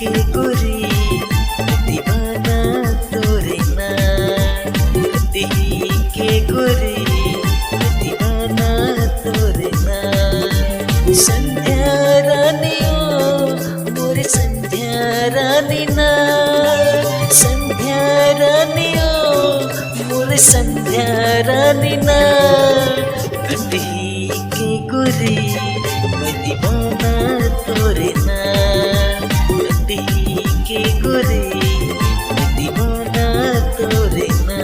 के गोरी दीवाना तोरे ना कटही के गोरी दीवाना तोरे ना संध्या रानी ओ मोरे संध्या रानी ना संध्या रानी ओ मोरे संध्या रानी ना कटही के गोरी मैं दीवाना तोरे ना कटही के गोरी मैं दीवाना तोरे ना।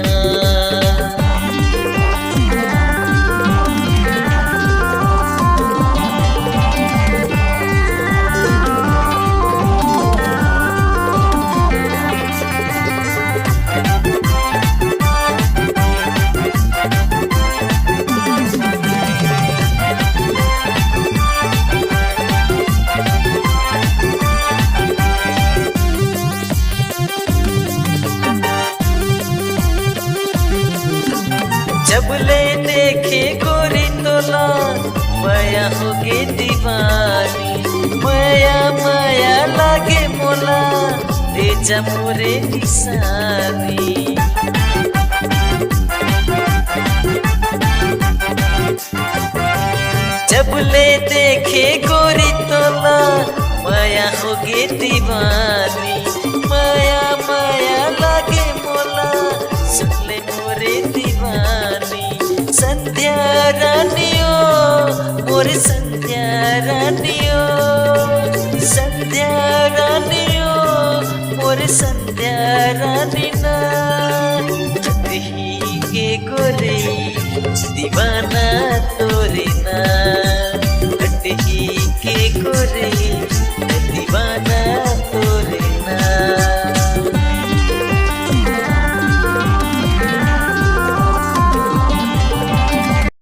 जब ले देखे गोरी तोला माया होगे दीवानी माया माया लागे मोला दे जा मोरे निशानी जब ले देखे गोरी तोला माया होगे दीवानी माया माया लागे मोला सुन ले मोरे दीवानी संध्या रानियो मोरे संध्या रानियो संध्या रानियो मोरे संध्या रानी ना कटही के गोरी दीवाना तोरे ना कटही के गोरी